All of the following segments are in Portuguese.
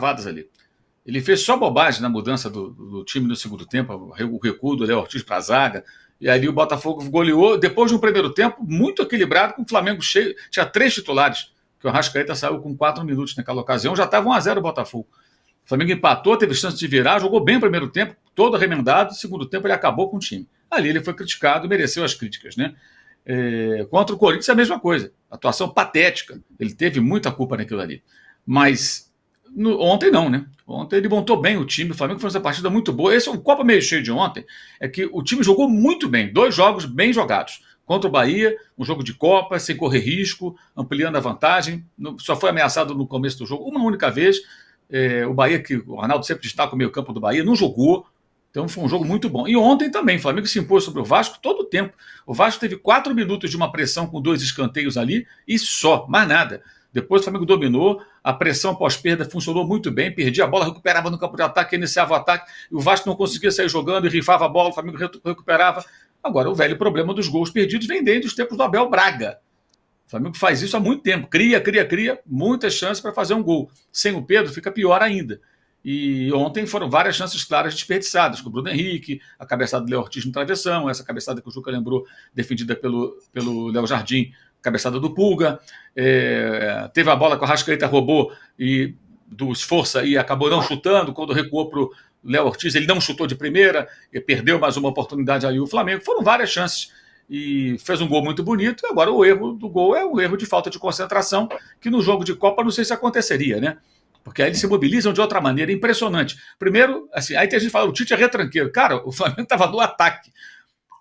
gravadas ali. Ele fez só bobagem na mudança do time no segundo tempo, o recuo do Léo Ortiz para a zaga, e ali o Botafogo goleou, depois de um primeiro tempo muito equilibrado, com o Flamengo cheio, tinha 3 titulares, que o Arrascaeta saiu com 4 minutos naquela ocasião, já estava 1-0 o Botafogo. O Flamengo empatou, teve chance de virar, jogou bem o primeiro tempo, todo remendado, segundo tempo ele acabou com o time. Ali ele foi criticado, mereceu as críticas, né? Contra o Corinthians é a mesma coisa, atuação patética, ele teve muita culpa naquilo ali, mas ontem não, né? Ontem ele montou bem o time, o Flamengo fez uma partida muito boa. Esse é um copo meio cheio de ontem, é que o time jogou muito bem, 2 jogos bem jogados. Contra o Bahia, um jogo de Copa, sem correr risco, ampliando a vantagem, só foi ameaçado no começo do jogo uma única vez. O Bahia, que o Arnaldo sempre destaca o meio campo do Bahia, não jogou. Então foi um jogo muito bom. E ontem também, o Flamengo se impôs sobre o Vasco todo o tempo. O Vasco teve 4 minutos de uma pressão com 2 escanteios ali e só, mais nada. Depois o Flamengo dominou, a pressão pós-perda funcionou muito bem, perdia a bola, recuperava no campo de ataque, iniciava o ataque, e o Vasco não conseguia sair jogando e rifava a bola, o Flamengo recuperava. Agora, o velho problema dos gols perdidos vem desde os tempos do Abel Braga. O Flamengo faz isso há muito tempo, cria, muitas chances para fazer um gol. Sem o Pedro fica pior ainda. E ontem foram várias chances claras desperdiçadas, com o Bruno Henrique, a cabeçada do Léo Ortiz no travessão, essa cabeçada que o Juca lembrou, defendida pelo Léo Jardim, cabeçada do Pulga, teve a bola que o Arrascaeta roubou do Esforça e acabou não chutando, quando recuou para o Léo Ortiz, ele não chutou de primeira, e perdeu mais uma oportunidade aí o Flamengo. Foram várias chances e fez um gol muito bonito, e agora o erro do gol é um erro de falta de concentração, que no jogo de Copa não sei se aconteceria, né? Porque aí eles se mobilizam de outra maneira, impressionante. Primeiro, assim, aí tem a gente fala, o Tite é retranqueiro. Cara, o Flamengo estava no ataque.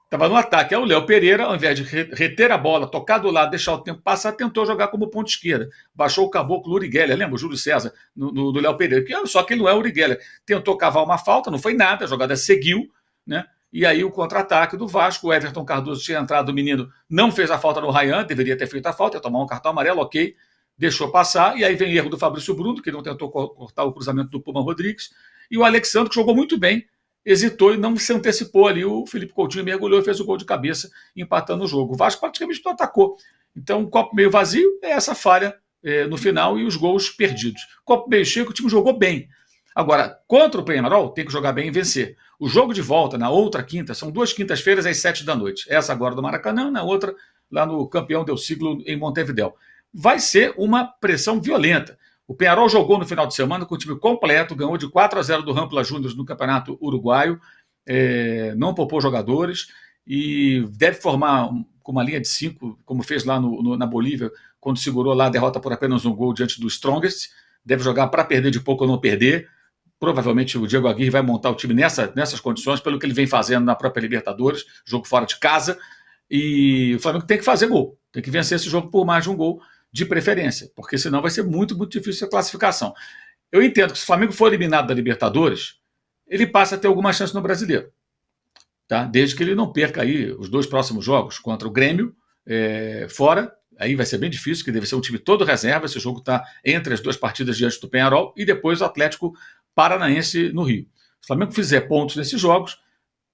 Aí o Léo Pereira, ao invés de reter a bola, tocar do lado, deixar o tempo passar, tentou jogar como ponta esquerda. Baixou o caboclo Uri Geller, lembra? O Júlio César, do Léo Pereira. Só que ele não é Uri Geller. Tentou cavar uma falta, não foi nada, a jogada seguiu, né? E aí o contra-ataque do Vasco, o Everton Cardoso tinha entrado, o menino não fez a falta no Ryan, deveria ter feito a falta, ia tomar um cartão amarelo, ok, deixou passar, e aí vem erro do Fabrício Bruno, que não tentou cortar o cruzamento do Puma Rodrigues, e o Alexandre, que jogou muito bem, hesitou e não se antecipou ali. O Felipe Coutinho mergulhou e fez o gol de cabeça, empatando o jogo. O Vasco praticamente não atacou. Então, um copo meio vazio é essa falha no final e os gols perdidos. Copo meio cheio, o time jogou bem. Agora, contra o Peñarol, tem que jogar bem e vencer. O jogo de volta, na outra quinta, são 2 quintas-feiras às 7 da noite. Essa agora do Maracanã, na outra lá no Campeão del Siglo, em Montevidéu. Vai ser uma pressão violenta. O Peñarol jogou no final de semana com o time completo, ganhou de 4-0 do Rampla Júnior no Campeonato Uruguaio, não poupou jogadores e deve formar com uma linha de 5, como fez lá na Bolívia, quando segurou lá a derrota por apenas um gol diante do Strongest. Deve jogar para perder de pouco ou não perder. Provavelmente o Diego Aguirre vai montar o time nessas condições, pelo que ele vem fazendo na própria Libertadores, jogo fora de casa. E o Flamengo tem que fazer gol, tem que vencer esse jogo por mais de um gol, de preferência, porque senão vai ser muito, muito difícil a classificação. Eu entendo que se o Flamengo for eliminado da Libertadores, ele passa a ter alguma chance no Brasileiro, tá? Desde que ele não perca aí os 2 próximos jogos contra o Grêmio, fora, aí vai ser bem difícil, que deve ser um time todo reserva, esse jogo está entre as 2 partidas diante do Peñarol, e depois o Atlético Paranaense no Rio. Se o Flamengo fizer pontos nesses jogos,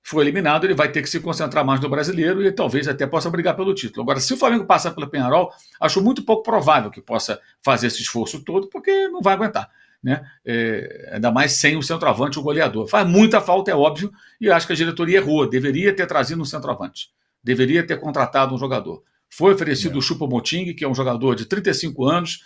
foi eliminado, ele vai ter que se concentrar mais no Brasileiro e talvez até possa brigar pelo título. Agora, se o Flamengo passar pelo Peñarol, acho muito pouco provável que possa fazer esse esforço todo, porque não vai aguentar, né? Ainda mais sem o centroavante, o goleador. Faz muita falta, é óbvio, e acho que a diretoria errou. Deveria ter trazido um centroavante. Deveria ter contratado um jogador. Foi oferecido o Choupo-Moting, que é um jogador de 35 anos,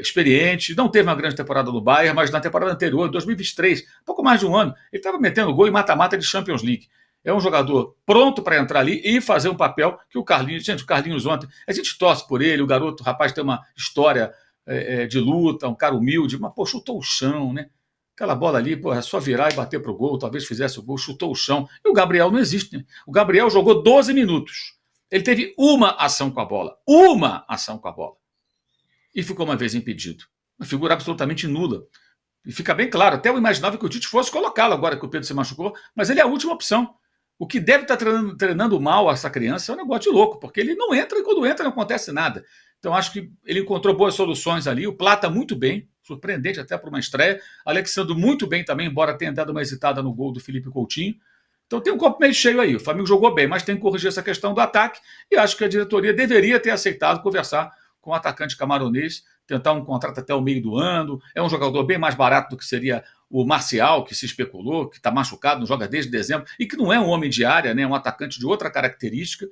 experiente, não teve uma grande temporada no Bayern, mas na temporada anterior, 2023, pouco mais de um ano, ele estava metendo gol em mata-mata de Champions League. É um jogador pronto para entrar ali e fazer um papel que o Carlinhos... Gente, o Carlinhos ontem, a gente torce por ele, o garoto, o rapaz tem uma história de luta, um cara humilde, mas, chutou o chão, né? Aquela bola ali, é só virar e bater pro gol, talvez fizesse o gol, chutou o chão. E o Gabriel não existe, né? O Gabriel jogou 12 minutos. Ele teve uma ação com a bola. E ficou uma vez impedido. Uma figura absolutamente nula. E fica bem claro, até eu imaginava que o Tite fosse colocá-lo agora que o Pedro se machucou, mas ele é a última opção. O que deve estar treinando mal essa criança é um negócio de louco, porque ele não entra e quando entra não acontece nada. Então acho que ele encontrou boas soluções ali, o Plata muito bem, surpreendente até para uma estreia, Alexandre muito bem também, embora tenha dado uma hesitada no gol do Felipe Coutinho. Então tem um copo meio cheio aí, o Flamengo jogou bem, mas tem que corrigir essa questão do ataque e acho que a diretoria deveria ter aceitado conversar com o atacante camaronês, tentar um contrato até o meio do ano. É um jogador bem mais barato do que seria o Marcial, que se especulou, que está machucado, não joga desde dezembro, e que não é um homem de área, né? Um atacante de outra característica.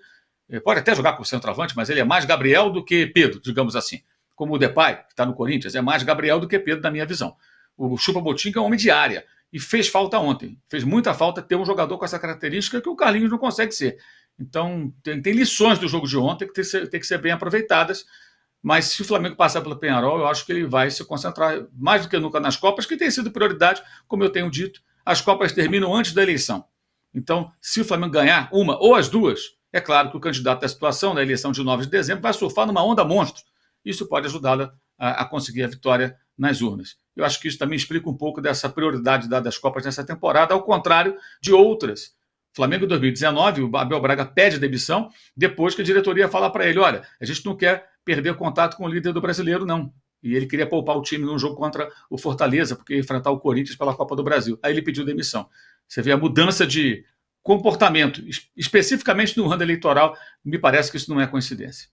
Pode até jogar com o centroavante, mas ele é mais Gabriel do que Pedro, digamos assim. Como o Depay, que está no Corinthians, é mais Gabriel do que Pedro, na minha visão. O Choupo-Moting é um homem de área. E fez falta ontem. Fez muita falta ter um jogador com essa característica que o Carlinhos não consegue ser. Então, tem lições do jogo de ontem que tem que ser bem aproveitadas. Mas se o Flamengo passar pelo Peñarol, eu acho que ele vai se concentrar mais do que nunca nas Copas, que tem sido prioridade, como eu tenho dito. As Copas terminam antes da eleição. Então, se o Flamengo ganhar uma ou as duas, é claro que o candidato à situação, na eleição de 9 de dezembro, vai surfar numa onda monstro. Isso pode ajudá-la a conseguir a vitória nas urnas. Eu acho que isso também explica um pouco dessa prioridade dada às Copas nessa temporada, ao contrário de outras. Flamengo em 2019, o Abel Braga pede demissão depois que a diretoria fala para ele, olha, a gente não quer perder contato com o líder do brasileiro, não. E ele queria poupar o time num jogo contra o Fortaleza, porque ia enfrentar o Corinthians pela Copa do Brasil. Aí ele pediu demissão. Você vê a mudança de comportamento, especificamente no ano eleitoral, me parece que isso não é coincidência.